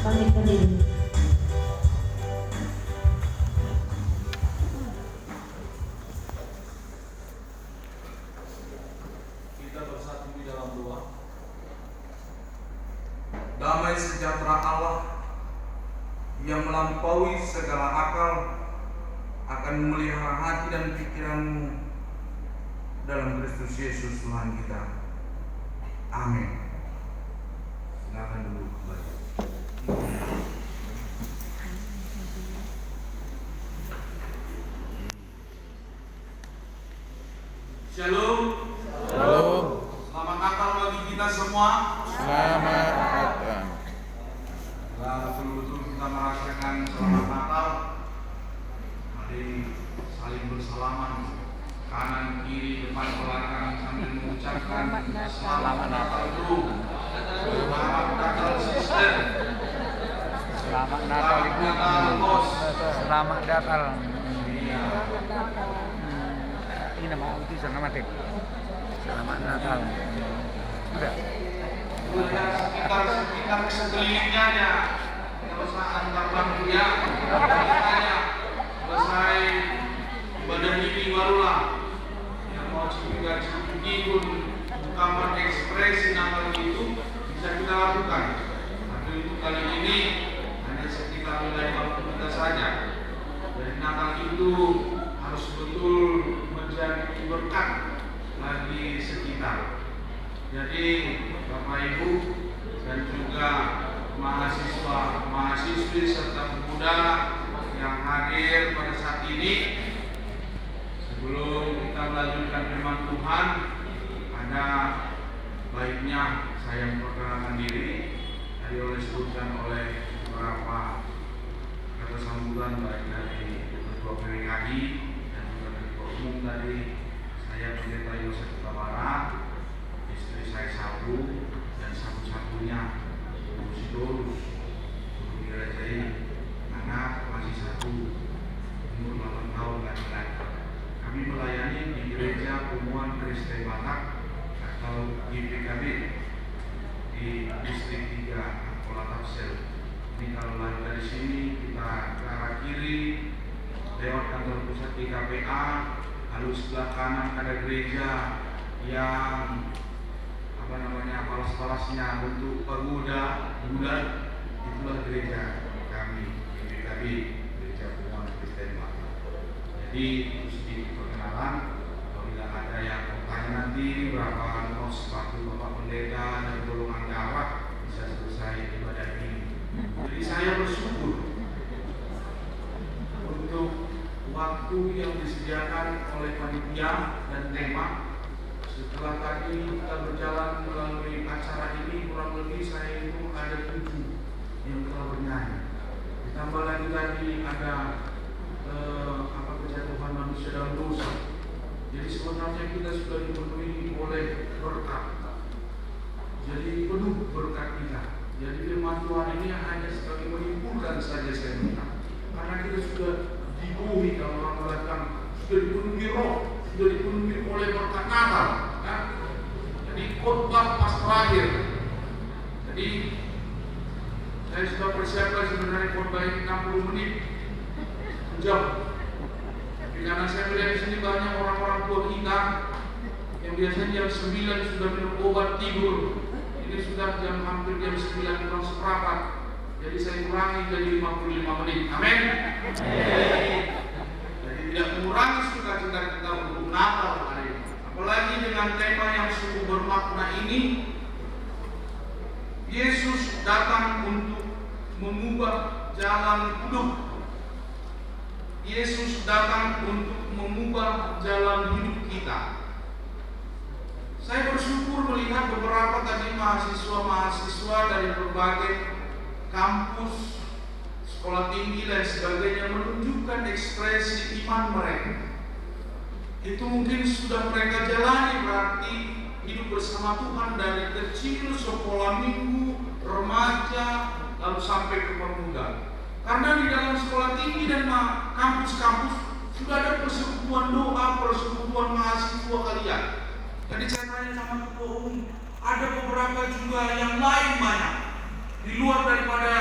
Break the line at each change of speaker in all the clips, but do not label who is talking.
Pamit berdiri.
Kita bersatu di dalam doa. Damai sejahtera Allah yang melampaui segala akal akan memelihara hati dan pikiranmu dalam Kristus Yesus Tuhan kita. Amin. Silakan dulu kembali. Shalom.
Shalom.
Selamat Natal bagi kita semua.
Selamat datang.
Betul-betul kita merasakan selamat Natal. Mari saling bersalaman, kanan kiri depan belakang sambil mengucapkan selamat Natal dulu. Selamat Natal sister.
Selamat Natal Ibu.
Selamat Natal bos.
Selamat Natal. Ini nama itu nama Tek. Selamat Natal. Sudah.
Sekitar sekelilingnya ya. Tidak usah antar bangku ya. Makanya selesai ibadah ini barulah yang mau juga pun ungkapan ekspresi Natal itu bisa kita lakukan. Tapi untuk kali ini hanya sekitar nilai waktu kita saja. Dari Natal itu harus betul menjadi berkat bagi sekitar. Jadi Bapak Ibu dan juga mahasiswa-mahasiswi serta pemuda yang hadir pada saat ini, sebelum kita melanjutkan firman Tuhan, ada baiknya saya memperkenalkan diri. Tadi disebutkan oleh beberapa kata sambutan baik dari Ketua PWKI dan juga Ketua Umum tadi. Saya Pendeta Yosef Tabara, istri saya satu dan satu-satunya Sidorus Dirajai, anak masih satu, umur 8 tahun laki-laki. Kami melayani di Gereja Pemuan Kristen Batak atau GPKB di Distrik 3 Pola Tafsir. Ini kalau lari dari sini kita ke arah kiri lewat kantor pusat GKPA, lalu sebelah kanan ada gereja yang palas-palasnya bentuk pagoda bulat, itulah gereja kami GPKB, Gereja Pemuan Kristen Batak. Jadi itu sedikit perkenalan. Apabila ada yang bertanya nanti berapa ongkos sepatu Bapak Pendeta dan golongan darah, bisa selesai ibadah ini. Jadi saya bersyukur untuk waktu yang disediakan oleh panitia dan tema. Setelah tadi kita berjalan melalui acara ini, kurang lebih saya itu ada 7 yang telah bernyanyi. Ditambah lagi tadi ada kejatuhan manusia dalam dosa. Jadi sebenarnya kita sudah dipenuhi oleh berkat. Jadi penuh berkat kita. Jadi firman Tuhan ini hanya sebagai menyimpulkan saja saya minta. Karena kita sudah dipenuhi, kalau orang mengatakan sudah dipenuhi roh, sudah dipenuhi oleh berkat Natal. Ya? Jadi khotbah pas terakhir. Jadi saya sudah persiapkan sebenarnya khotbah ini 60 menit, jam. Tapi karena saya melihat di sini banyak orang-orang tua kita yang biasanya jam 9 sudah minum obat tidur. Ini sudah hampir jam 9 kurang seperempat. Jadi saya kurangi jadi 55 menit. Amin. Jadi tidak mengurangi sukacita kita untuk Natal hari ini. Apalagi dengan tema yang sungguh bermakna ini, Yesus datang untuk mengubah jalan hidup. Yesus datang untuk mengubah jalan hidup kita. Saya bersyukur melihat beberapa tadi mahasiswa-mahasiswa dari berbagai kampus, sekolah tinggi dan sebagainya menunjukkan ekspresi iman mereka. Itu mungkin sudah mereka jalani, berarti hidup bersama Tuhan dari kecil, sekolah minggu, remaja, lalu sampai ke pemuda. Karena di dalam sekolah tinggi dan kampus-kampus sudah ada persekutuan doa, persekutuan mahasiswa kalian. Jadi saya tanya sama ketua umum, ada beberapa juga yang lain banyak di luar daripada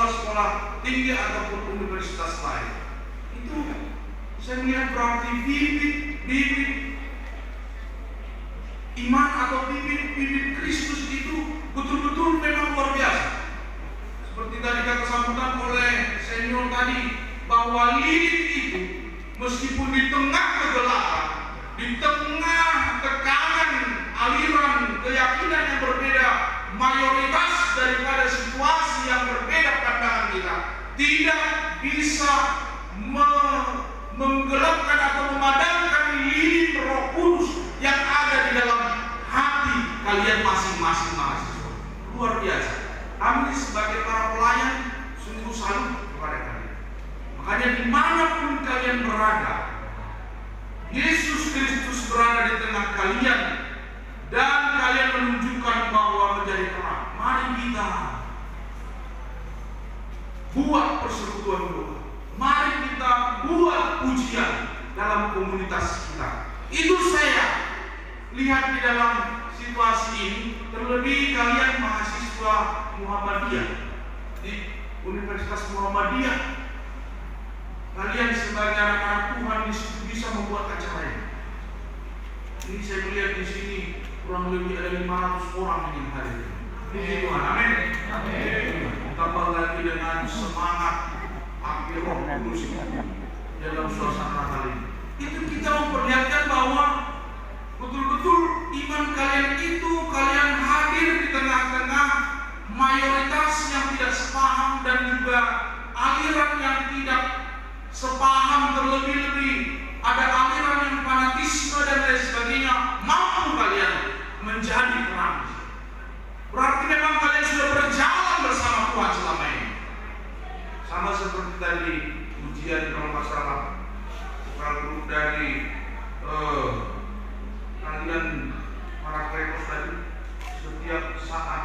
sekolah tinggi ataupun universitas lain. Itu saya melihat berarti bibit iman atau bibit Kristus itu betul-betul memang luar biasa. Seperti tadi kata sambutan oleh senior tadi, bahwa lilin itu meskipun di tengah kegelapan, di tengah tekanan aliran keyakinan yang berbeda, mayoritas daripada situasi yang berbeda pandangan kita, tidak bisa menggelapkan atau memadamkan lilin Roh Kudus yang ada di dalam hati kalian masing-masing mahasiswa. Luar biasa. Kami sebagai para pelayan sungguh salut kepada kalian. Makanya dimanapun kalian berada, Yesus Kristus berada di tengah kalian dan kalian menunjukkan bahwa menjadi terang. Mari kita buat persekutuan doa. Mari kita buat pujian dalam komunitas kita. Itu saya lihat di dalam situasi ini, terlebih kalian mahasiswa Muhammadiyah di Universitas Muhammadiyah. Kalian sebagai anak-anak Tuhan di situ bisa membuat acara ini. Ini saya melihat di sini kurang lebih ada 500 orang yang hadir. Puji Tuhan, amin. Tambah lagi dengan semangat api Roh Kudus dalam suasana kali ini. Itu kita memperlihatkan bahwa betul-betul iman kalian itu, kalian hadir di tengah-tengah mayoritas yang tidak sepaham dan juga aliran yang tidak sepaham, terlebih-lebih ada aliran yang fanatisme dan lain sebagainya. Mampu kalian menjadi terang. Berarti memang kalian sudah berjalan bersama Tuhan selama ini. Sama seperti tadi ujian kalau nggak salah, kalau dari kalian para klerus tadi, setiap saat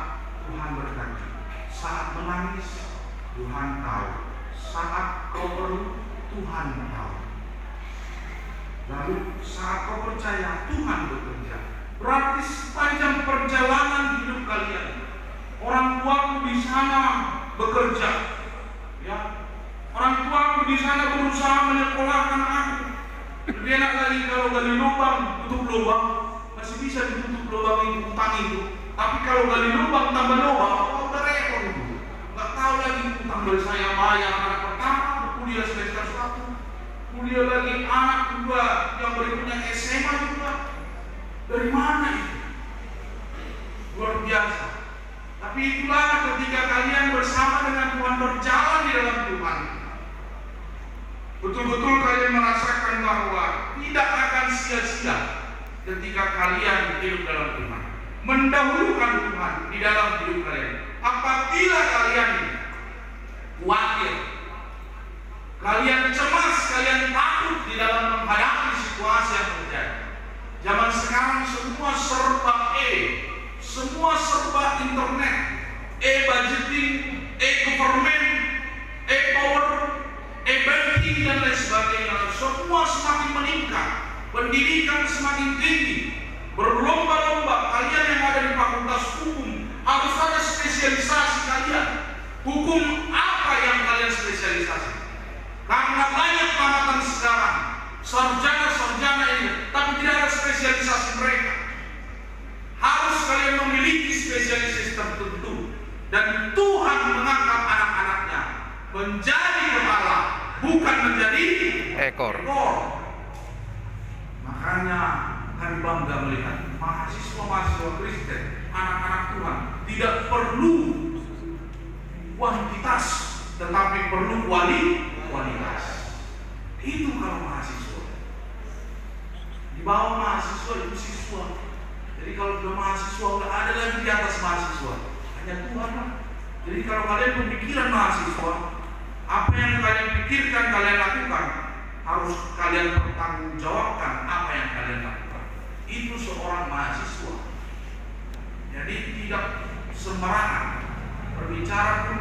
Tuhan berkati. Saat menangis Tuhan tahu. Saat kau perlu Tuhan tahu. Lalu saat kau percaya Tuhan bekerja. Berarti sepanjang perjalanan hidup kalian, orang tuaku di sana bekerja, ya. Orang tuaku di sana berusaha menyekolahkan aku. Lebih enak lagi kalau gali lubang, tutup lubang, masih bisa ditutup lubang itu, utang itu. Tapi kalau gali lubang tambah lubang, udah repot itu. Nggak tahu lagi utang dari saya bayar anak pertama, kuliah semester 1, kuliah lagi anak kedua yang berikutnya SMA juga. Dari mana itu? Luar biasa. Tapi itulah ketika kalian bersama dengan Tuhan, berjalan di dalam Tuhan, betul-betul kalian merasakan bahwa tidak akan sia-sia ketika kalian hidup dalam Tuhan, mendahulukan Tuhan di dalam hidup kalian. Apabila kalian khawatir, kalian cemas, kalian takut di dalam menghadapi situasi yang terjadi. Zaman sekarang semua serba semua serba internet, budgeting, government, power, banking dan lain sebagainya. Semua semakin meningkat, pendidikan semakin tinggi, berlomba-lomba. Kalian yang ada di fakultas hukum harus ada spesialisasi kalian. Hukum apa yang kalian spesialisasi? Karena banyak tamatan sekarang, sarjana-sarjana ini, tapi tidak ada spesialisasi mereka. Harus kalian memiliki spesialisasi tertentu, dan Tuhan mengangkat anak-anaknya menjadi kepala, bukan menjadi ekor. Makanya kami bangga melihat mahasiswa-mahasiswa Kristen, anak-anak Tuhan, tidak perlu kuantitas, tetapi perlu kualitas. Itu kalau mahasiswa. Di bawah mahasiswa itu siswa. Jadi kalau sudah mahasiswa, nggak ada lagi di atas mahasiswa, hanya Tuhan lah. Jadi kalau kalian pemikiran mahasiswa, apa yang kalian pikirkan, kalian lakukan, harus kalian pertanggungjawabkan apa yang kalian lakukan. Itu seorang mahasiswa. Jadi tidak sembarangan berbicara pun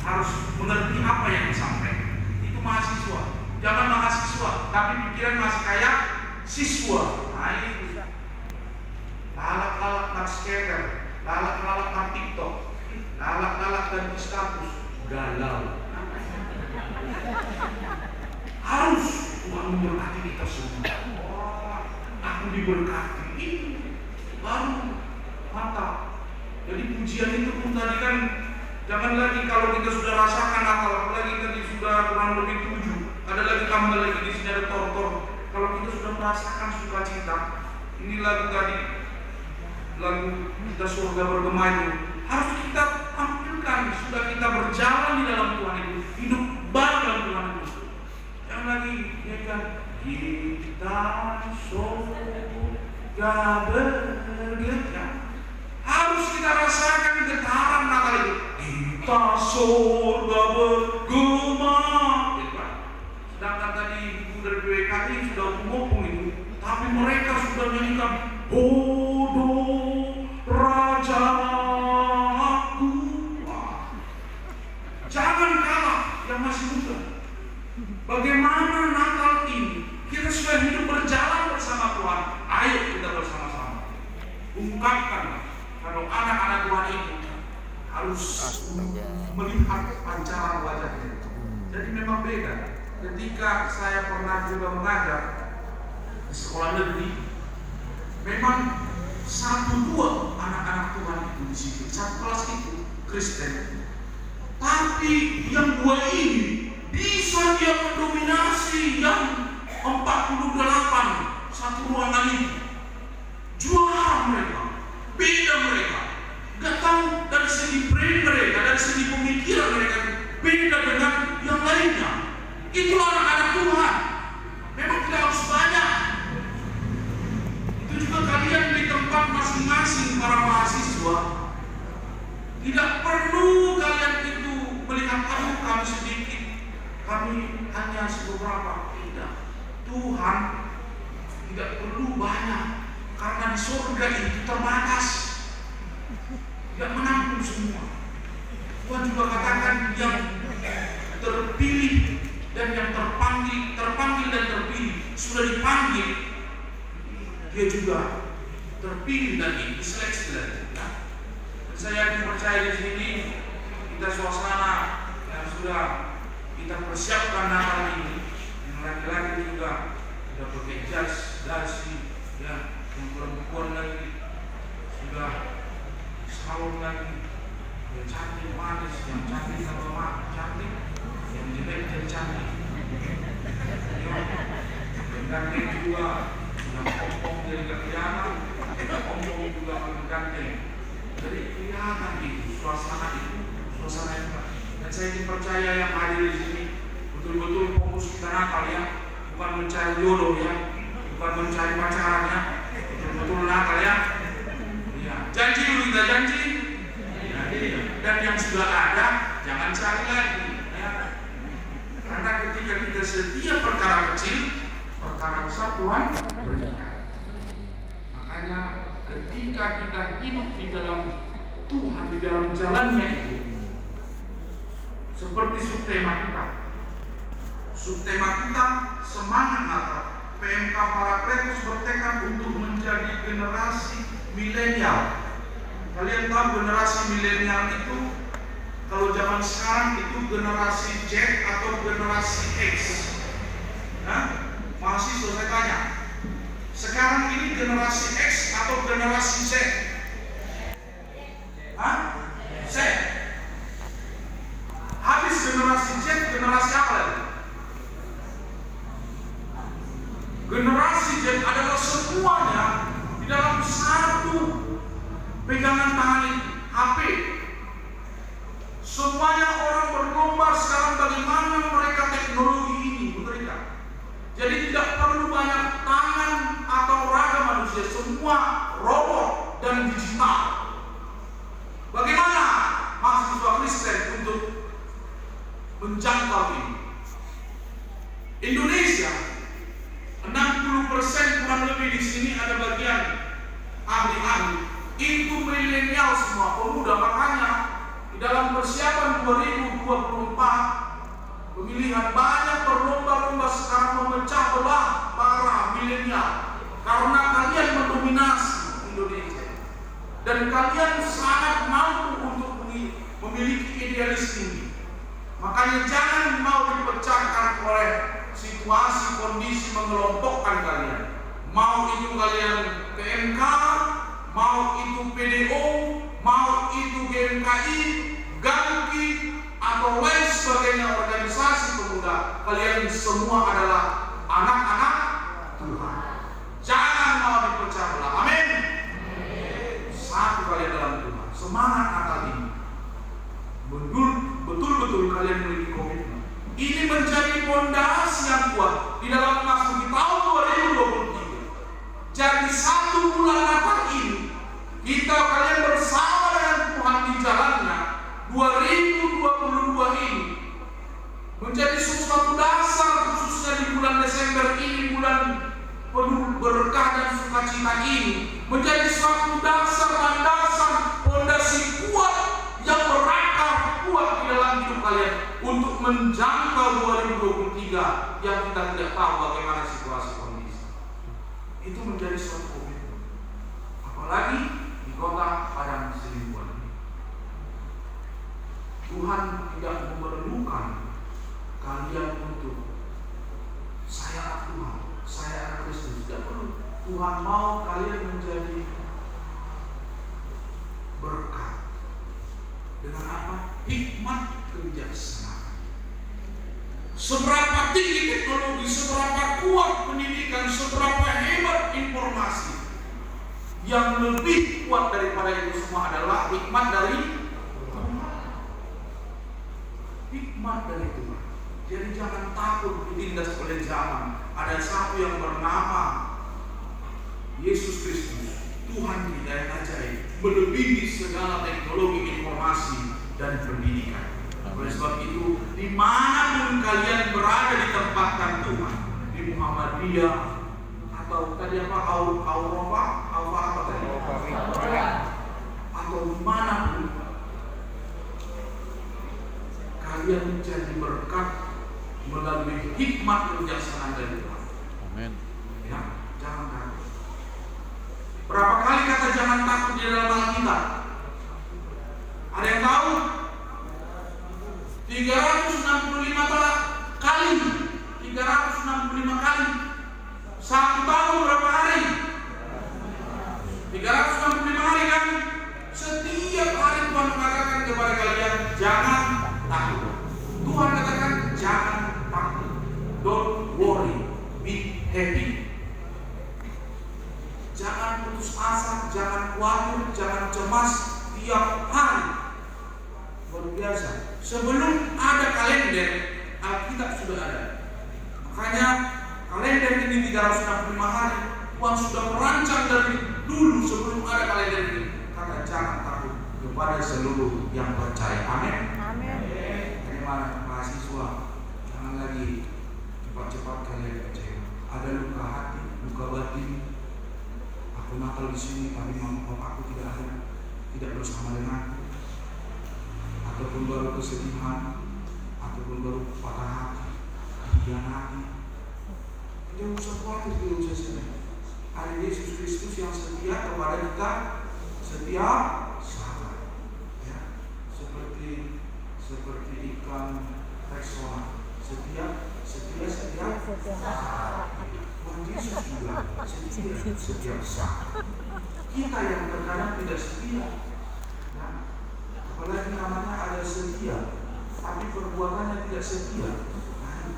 harus mengerti apa yang disampaikan. Itu mahasiswa. Jangan mahasiswa, tapi pikiran masih kayak siswa. Nah itu lalak-lalak nak skater, lalak-lalak nak TikTok, lalak-lalak dan status. galau. Harus Tuhan memberkati kita semua. Wah, aku diberkati. Ini baru mantap. Jadi pujian itu pun tadi kan, jangan lagi kalau kita sudah rasakan Natal, apalagi tadi sudah kurang lebih 7, ada lagi tambah lagi di sini ada tor-tor. Kalau kita sudah merasakan sukacita, ini lagu tadi, lagu kita surga bergema itu harus kita tampilkan. Sudah kita berjalan di dalam Tuhan itu, hidup baru dalam Tuhan itu. Yang lagi nyanyikan kita surga bergema, harus kita rasakan getaran Natal itu. Kita surga bergema. Sedangkan tadi ibu dari PWKI sudah ngomong itu, tapi mereka sudah nyanyikan Bodoh Rajaku. Jangan kalah yang masih muda. Bagaimana Natal ini kita sudah hidup berjalan bersama Tuhan. Ayo kita bersama-sama ungkapkan kalau anak-anak Tuhan itu harus melihat pancaran wajahnya. Jadi memang beda. Ketika saya pernah juga mengajar di sekolah negeri, memang 1-2 anak-anak Tuhan itu di situ, satu kelas itu Kristen. Tapi yang 2 ini bisa dia mendominasi yang 48 satu ruangan ini. Juara mereka, beda mereka. Gak tahu dari segi brain mereka, dari segi pemikiran mereka beda dengan yang lainnya. Itulah anak-anak Tuhan. Memang tidak harus banyak. Itu juga kalian di tempat masing-masing para mahasiswa. Tidak perlu kalian itu melihat kami sedikit, kami hanya beberapa. Tidak. Tuhan tidak perlu banyak, karena di surga itu terbatas, tidak menampung semua. Tuhan juga katakan yang terpilih dan yang terpanggil dan terpilih, sudah dipanggil, dia juga terpilih dan diseleksi lagi. Nah, saya percaya di sini kita suasana yang sudah kita persiapkan Natal ini, yang laki-laki juga sudah pakai jas, dasi, ya, yang perempuan lagi sudah salon lagi, yang cantik manis, yang cantik sama cantik, yang jelek jadi cantik. Yang ganteng juga, yang ompong jadi kelihatan, yang ompong juga ganteng. Jadi kelihatan itu suasana yang baik. Dan saya dipercaya yang hadir di sini betul-betul fokus kita Natal ya, bukan mencari jodoh ya, bukan mencari pacaran ya, betul-betul Natal ya. Ya, janji dulu kita janji. Dan yang sudah ada jangan cari lagi ya. Karena ketika kita setia perkara kecil, perkara besar Tuhan berbicara. Makanya ketika kita hidup di dalam Tuhan, di dalam jalannya itu, seperti subtema kita. Subtema kita semangat Natal. PMK Parakletos bertekad untuk menjadi generasi milenial. Kalian tahu generasi milenial itu, kalau zaman sekarang itu generasi Z atau generasi X. Nah, mahasiswa saya tanya, sekarang ini generasi X atau generasi Z? Hah? Z. Habis generasi Z, generasi apa lagi? Generasi Z adalah semuanya di dalam satu pegangan tangan ini, HP. Semuanya orang berlomba sekarang bagaimana mereka teknologi ini bekerja. Jadi tidak perlu banyak tangan atau raga manusia, semua robot dan digital. Bagaimana mahasiswa Kristen untuk menjangkau ini? Indonesia 60% kurang lebih di sini ada bagian ahli-ahli itu milenial semua, pemuda. Makanya di dalam persiapan 2024 pemilihan banyak berlomba-lomba sekarang memecah belah para milenial karena kalian mendominasi Indonesia dan kalian sangat mampu untuk memiliki idealis tinggi. Makanya jangan mau dipecahkan oleh situasi kondisi mengelompokkan kalian. Mau itu kalian PMK, mau itu PDO, mau itu GMKI, GAMKI, atau lain sebagainya organisasi pemuda, kalian semua adalah anak-anak Tuhan. Jangan mau dipecah belah. Amin. Satu kalian dalam Tuhan. Semangat Natal ini. Betul-betul kalian memiliki komitmen. Ini menjadi fondasi yang kuat di dalam memasuki tahun 2023. Jadi 1 bulan Natal ini kita kalian bersama dengan Tuhan di jalannya 2022 ini menjadi sesuatu dasar, khususnya di bulan Desember ini, bulan penuh berkah dan sukacita ini, menjadi suatu dasar landasan fondasi kuat yang berakar kuat di dalam hidup kalian untuk menjangkau 2023 yang kita tidak tahu bagaimana situasi kondisi. Itu menjadi suatu komitmen, apalagi di kota Padang Selingkuhan. Tuhan tidak memerlukan kalian untuk saya Tuhan, saya Kristus, tidak perlu. Tuhan mau kalian menjadi berkat dengan apa? Hikmat kebijaksanaan. Seberapa tinggi teknologi, seberapa kuat pendidikan, seberapa hebat informasi, yang lebih kuat daripada itu semua adalah hikmat dari Tuhan. Hikmat dari Tuhan. Jadi jangan takut ditindas oleh zaman. Ada satu yang bernama Yesus Kristus, Tuhan kita yang ajaib, melebihi segala teknologi informasi dan pendidikan. Oleh sebab itu, dimanapun kalian berada ditempatkan Tuhan, di Muhammadiyah atau tadi apa, Auropa apa tadi, atau dimanapun kalian menjadi berkat melalui hikmat kebijaksanaan dari Tuhan.
Amin.
Ya, jangan takut. Berapa kali kata jangan takut di dalam Alkitab? Ada yang tahu? 365 kali. 365 kali. 1 tahun berapa hari? 365 hari kan? Setiap hari Tuhan mengatakan kepada kalian jangan takut. Tuhan katakan jangan takut. Don't worry, be happy. Jangan putus asa, jangan khawatir, jangan cemas tiap hari. Luar biasa. Sebelum ada kalender, Alkitab sudah ada. Makanya kalender ini 365 hari. Tuhan sudah merancang dari dulu sebelum ada kalender ini. Kata jangan takut kepada seluruh yang percaya. Amin.
Amin.
Bagaimana mahasiswa? Jangan lagi cepat-cepat kalian kecewa. Ada luka hati, luka batin. Aku nakal di sini, tapi mama aku tidak ada, tidak bersama denganku. Ataupun baru kesedihan, ataupun baru patah hati, hianati. Tidak usah khawatir, tidak usah sedih. Ada Yesus Kristus yang setia kepada kita setiap saat. Ya, seperti ikan Rexona, setiap saat. Tuhan Yesus juga setia setiap saat. Kita yang terkadang tidak setia. Nah, apalagi namanya ada setia, tapi perbuatannya tidak setia. Nah,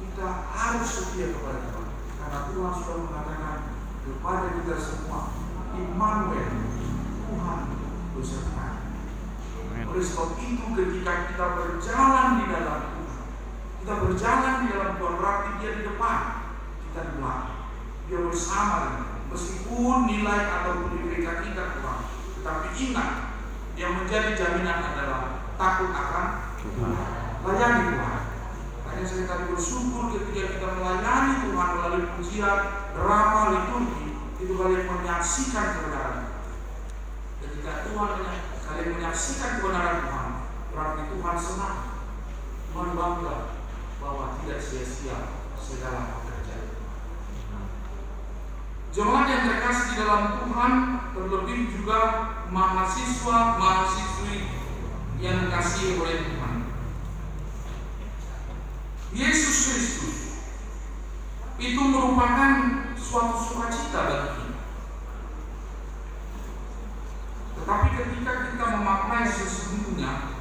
kita harus setia kepada Tuhan, karena Tuhan sudah mengatakan kepada kita semua, Immanuel, Tuhan beserta. Oleh sebab itu, ketika kita berjalan di dalam Tuhan, kita berjalan di dalam Tuhan, berarti Dia di depan, kita di belakang. Dia bersama dengan kita. Meskipun nilai ataupun diberikan kita kurang, tetapi ingat, yang menjadi jaminan adalah takut akan Tuhan. Layani Tuhan. Makanya saya tadi bersyukur ketika kita melayani Tuhan melalui pujian, drama, liturgi, itu kalian menyaksikan kebenaran. Ketika kalian menyaksikan kebenaran Tuhan, berarti Tuhan senang. Tuhan bangga bahwa tidak sia-sia segala pekerjaan. Jemaat yang terkasih di dalam Tuhan, terlebih juga mahasiswa-mahasiswi yang dikasihi oleh Tuhan. Kristus, itu merupakan suatu sukacita bagi kita. Tetapi ketika kita memaknai sesungguhnya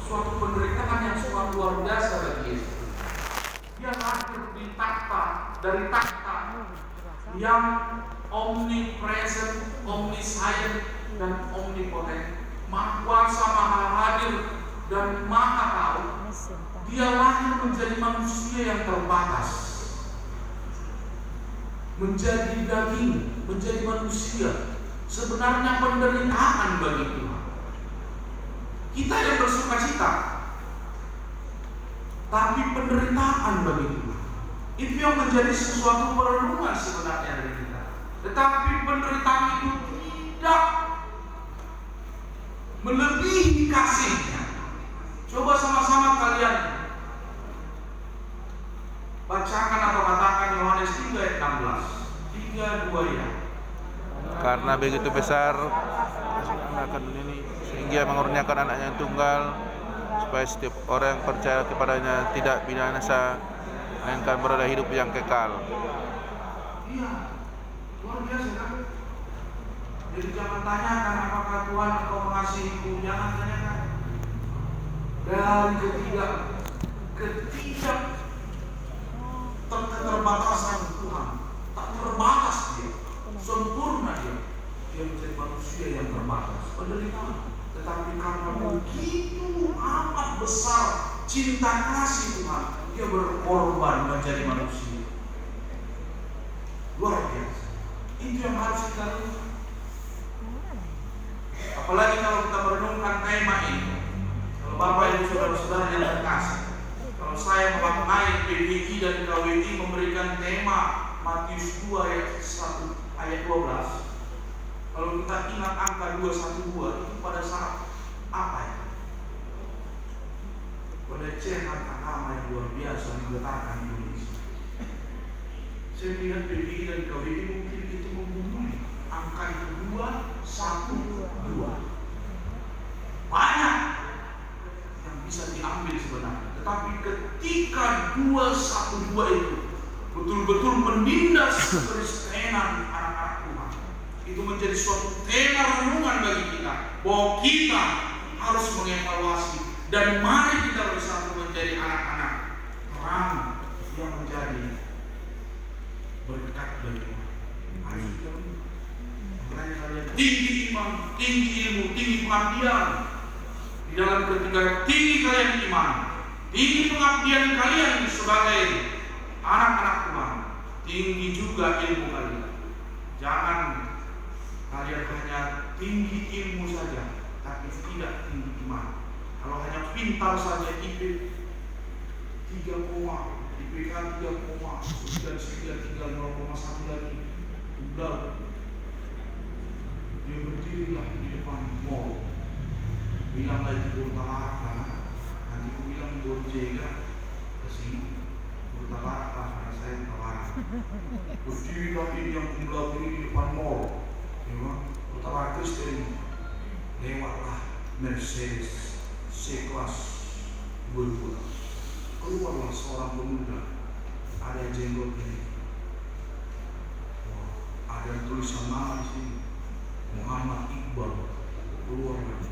suatu penderitaan yang sangat luar biasa bagi Yesus, dia lahir di dari takhta yang omnipresent, omniscient, dan omnipotent, maha kuasa, maha hadir, dan maha tahu. Dia lahir menjadi manusia yang terbatas, menjadi daging, menjadi manusia. Sebenarnya penderitaan bagi Tuhan. Kita yang bersukacita, tapi penderitaan bagi Tuhan. Itu yang menjadi sesuatu perenungan sebenarnya dari kita. Tetapi penderitaan itu tidak melebihi kasihnya. Coba sama-sama kalian bacakan atau katakan Yohanes 3 ayat 16. 3:2 ya.
Karena begitu besar akan ini sehingga mengurniakan anaknya yang tunggal, supaya setiap orang yang percaya kepadanya tidak binasa, melainkan beroleh hidup yang kekal.
Iya, luar biasa kan? Jadi jangan tanyakan apakah Tuhan engkau mengasihiku, jangan tanyakan. Dari keterbatasan Tuhan, tak terbatas dia, sempurna dia menjadi manusia yang terbatas, penderitaan. Tetapi karena begitu amat besar cinta kasih Tuhan, dia berkorban menjadi manusia. Luar biasa. Itu yang harus kita lakukan. Apalagi kalau kita merenungkan tema ini. Kalau Bapak Ibu Saudara-saudara yang terkasih, kalau saya memaknai PGI dan KWI memberikan tema Matius 2 ayat 12. Kalau kita ingat angka 212 itu pada saat apa ya? Pelecehan agama yang luar biasa digetarkan di Indonesia. Saya lihat PGI dan KWI mungkin itu menghubungi angka itu 212. Banyak yang bisa diambil sebenarnya. Tetapi ketika 212 itu betul-betul menindas kekristenan anak-anak Tuhan, itu menjadi suatu tema renungan bagi kita bahwa kita harus mengevaluasi dan mari kita bersatu menjadi anak-anak terang yang menjadi berkat bagi Tuhan. Makanya kalian tinggi iman, tinggi ilmu, tinggi pengabdian. Di dalam ketika tinggi kalian iman, tinggi pengabdian kalian sebagai anak-anak Tuhan, tinggi juga ilmu kalian. Jangan kalian hanya tinggi ilmu saja, tapi tidak tinggi iman. Kalau hanya pintar saja, IP 3, IPK 3, sudah 0,1 lagi, udah dia berdirilah di depan mall, bilang lagi Burtalaka, nanti aku bilang Borjega kesini Burtalaka karena saya Burtalaka. Berdirilah ini yang kumlau ini di depan mall, Burtalaka Kristen, lewatlah Mercedes C-Class 2. Keluarlah seorang pemuda, ada jenggot ini, ada tulisan nama di sini, Muhammad Iqbal. Keluar lagi.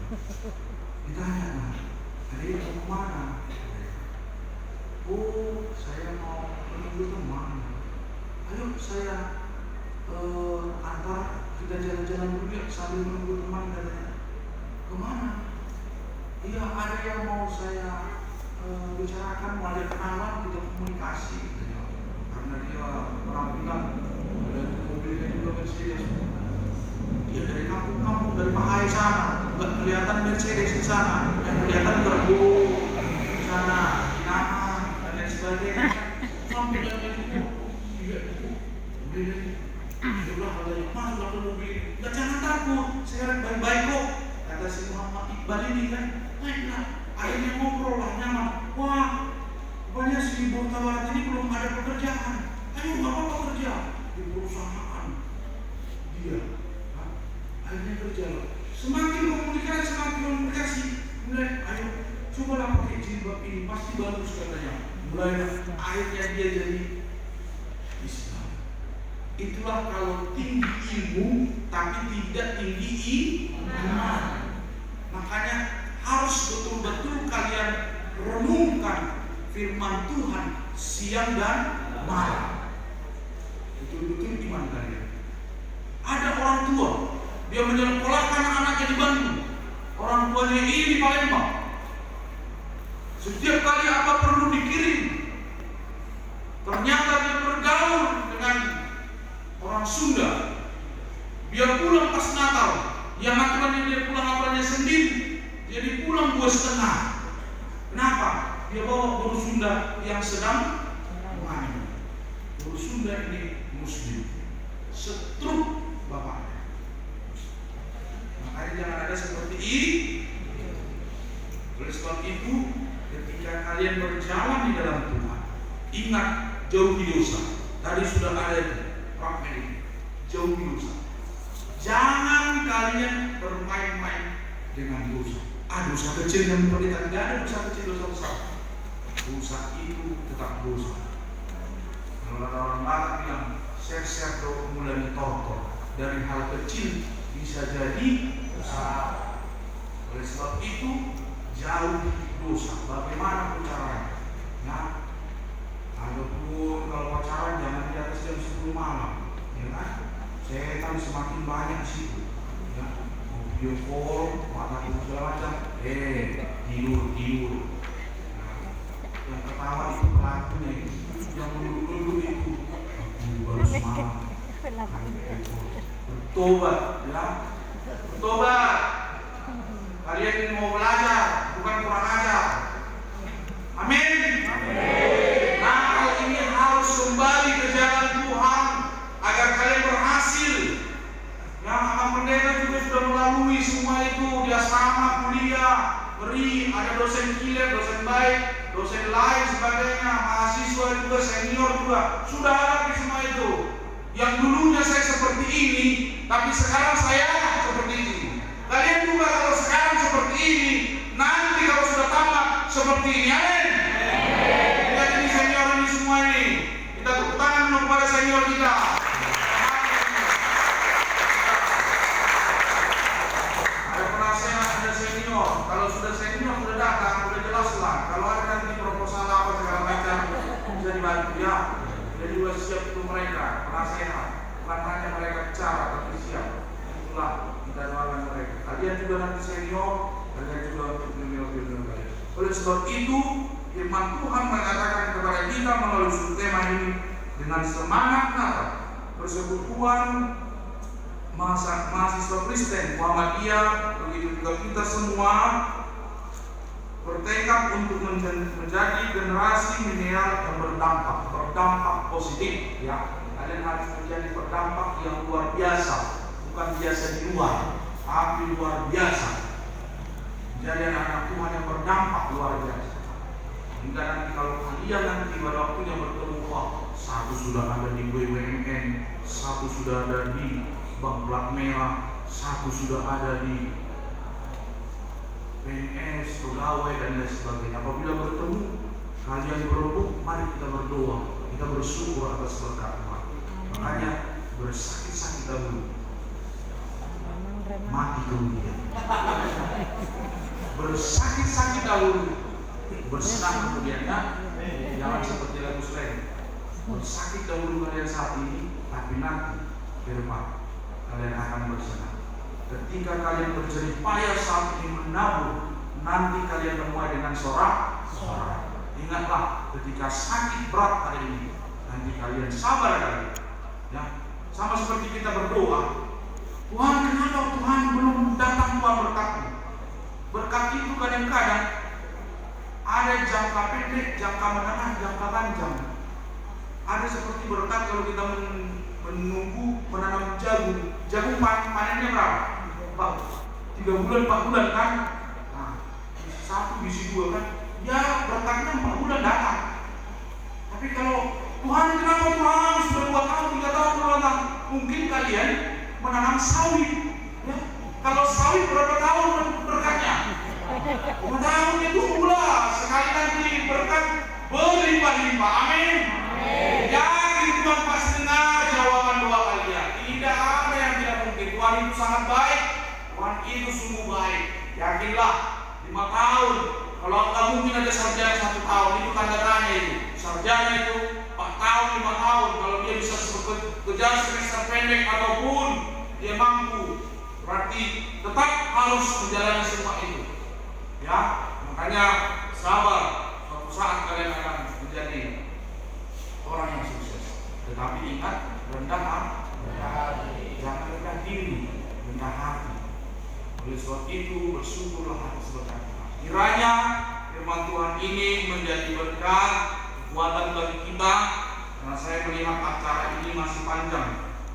Ditanya, nah, hari ini mau kemana? Oh, saya mau menunggu teman. Ayo saya antar kita jalan-jalan dulu ya sambil menunggu teman, katanya. Kemana? Iya, ada yang mau saya bicarakan, mau ada kenalan, kita komunikasi. Karena dia orang bilang mobilnya juga Mercedes. Dia dari kampung-kampung, dari Pahai sana, nggak kelihatan Mercedes di sana, yang kelihatan Gerbo di sana, nama dan lain sebagainya. Sampai dengan itu, dia itu, dia bilang katanya, mas waktu mobil, nggak jangan takut, sekarang baik-baik kok. Kata si Muhammad Iqbal ini kan, baiklah, akhirnya ngobrol lah nyaman. Wah, rupanya si Burtawat ini belum ada pekerjaan. Ayo nggak apa-apa kerja di perusahaan dia. Akhirnya kerja. Semakin komunikasi, mulai ayo cobalah pakai jilbab ini, pasti bagus katanya. mulai akhirnya dia jadi Islam. Itulah kalau tinggi ilmu tapi tidak tinggi iman. Makanya harus betul-betul kalian renungkan firman Tuhan siang dan malam. Betul-betul iman kalian. Ada orang tua, dia menyekolahkan anaknya di Bandung. Orang tuanya ini di Palembang. Setiap kali apa perlu dikirim, ternyata dia bergaul dengan orang Sunda. Dia pulang pas Natal, yang aturannya dia pulang aturannya sendiri. Jadi pulang 2,5. Kenapa? Dia bawa guru Sunda yang sedang main. Guru Sunda ini Muslim, setruk bapaknya. Makanya jangan ada seperti ini. Oleh sebab itu, ketika kalian berjalan di dalam Tuhan, ingat jauhi dosa. Tadi sudah ada itu, Pak Medi, jauhi dosa. Jangan kalian bermain-main dengan dosa. Dosa kecil yang kita tidak ada dosa kecil, dosa besar. Dosa itu tetap dosa. Kalau ada orang Batak bilang, ser-ser do mulai tortor. Dari hal kecil bisa jadi besar. Oleh sebab itu, jauhi dosa. Bagaimana caranya? Ya, adapun kalau pacaran jangan di atas jam 10 malam, ya kan? Setan semakin banyak di situ. Ya, video call, mata segala macam. Tidur. Nah, yang ketawa itu pelakunya itu, yang dulu itu baru semalam. Bertobat, ya, bertobat. Kalian ini mau belajar, bukan kurang ajar. Amin. Nah, hal ini harus kembali ke jalan Tuhan agar kalian berhasil. Yang akan pendeta juga sudah melalui semua itu di asrama, kuliah, beri, ada dosen kiler, dosen baik, dosen lain sebagainya, mahasiswa juga, senior juga sudah hadapi semua itu. Yang dulunya saya seperti ini, tapi sekarang saya seperti ini. Kalian juga kalau sekarang seperti ini, nanti kalau sudah tamat seperti ini. Amin. Kita jadi senior ini semua ini. Kita tepuk tangan dulu kepada senior kita. Ada penasehat, ada senior. Kalau sudah senior sudah datang, sudah jelas lah. Kalau ada nanti proposal apa segala macam bisa dibantu ya. Jadi juga siap untuk mereka, penasehat. Bukan hanya mereka bicara, tapi siap. Itulah kita doakan mereka. Kalian juga nanti senior, kalian juga untuk junior kalian. Oleh sebab itu, firman Tuhan mengatakan kepada kita melalui tema ini dengan semangat Natal, persekutuan mahasiswa Kristen Muhammadiyah, begitu juga kita semua bertekad untuk menjadi generasi milenial yang berdampak positif. Ya, kalian harus menjadi berdampak yang luar biasa, bukan biasa di luar, tapi luar biasa. Jadi anak-anak Tuhan yang berdampak luar biasa. Hingga nanti kalau kalian nanti pada waktunya bertemu, satu sudah ada di BUMN, satu sudah ada di Bank Plat Merah, satu sudah ada di PNS, pegawai dan lain sebagainya. Apabila bertemu, kalian berembuk, mari kita berdoa, kita bersyukur atas berkat Tuhan. Makanya bersakit-sakit dahulu, mati kemudian. Bersakit-sakit dahulu, bersenang kemudiannya. Jangan seperti lagu slang. Bersakit dahulu kalian saat ini, tapi nanti firman kalian akan bersenang. Ketika kalian berjerih payah saat ini menabur, nanti kalian menuai dengan sorak-sorai. Ingatlah, ketika sakit berat hari ini, nanti kalian sabar kali. Ya, sama seperti kita berdoa, Tuhan, kenapa Tuhan belum datang Tuhan berkatmu? Berkat itu kadang-kadang ada jangka pendek, jangka menengah, jangka panjang. Ada seperti berkat kalau kita menunggu menanam jagung. Jagung panennya berapa? 3 bulan, 4 bulan kan? Nah, satu biji 2 kan? Ya berkatnya 4 bulan datang. Tapi kalau Tuhan, kenapa Tuhan sudah 2 tahun, 3 tahun, 4 tahun? Mungkin kalian menanam sawit. Ya? Kalau sawit berapa tahun berkatnya? 5 tahun itu pula sekali nanti berkat berlimpah-limpah. Amin. Yakin Tuhan pasti dengar jawaban doa kalian. Tidak ada yang tidak mungkin. Tuhan itu sangat baik. Tuhan itu sungguh baik. Yakinlah 5 tahun. Kalau nggak mungkin ada sarjana 1 tahun, itu tanda tanya itu. Sarjana itu 4 tahun, 5 tahun. Kalau dia bisa bekerja semester pendek ataupun dia mampu, berarti tetap harus menjalani semua itu. Ya, makanya sabar. Suatu saat kalian akan menjadi orang yang sukses. Tetapi ingat, rendah hati, jangan rendah diri, rendah hati. Oleh sebab itu bersyukurlah atas berkat Tuhan. Kiranya firman Tuhan ini menjadi berkat, kekuatan bagi kita. Karena saya melihat acara ini masih panjang.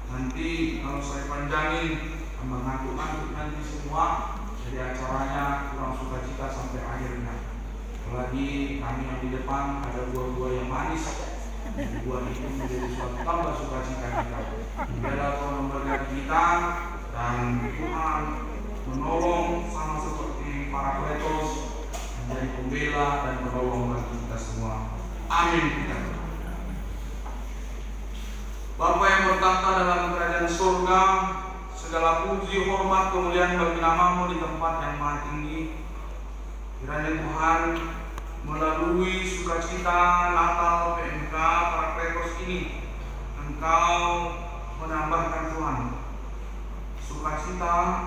Nanti kalau saya panjangin, tambah ngantuk-ngantuk nanti semua. Jadi acaranya kurang sukacita sampai akhirnya. Apalagi kami yang di depan ada buah-buah yang manis. Buah itu menjadi suatu tambah sukacita kita. Biarlah Tuhan memberkati kita dan Tuhan menolong sama seperti para kletos menjadi pembela dan menolong bagi kita semua. Amin. Bapa yang bertata dalam kerajaan surga, segala puji, hormat, kemuliaan bagi nama-Mu di tempat yang maha tinggi. Kiranya Tuhan melalui sukacita Natal PMK para kletos ini, Engkau menambahkan Tuhan sukacita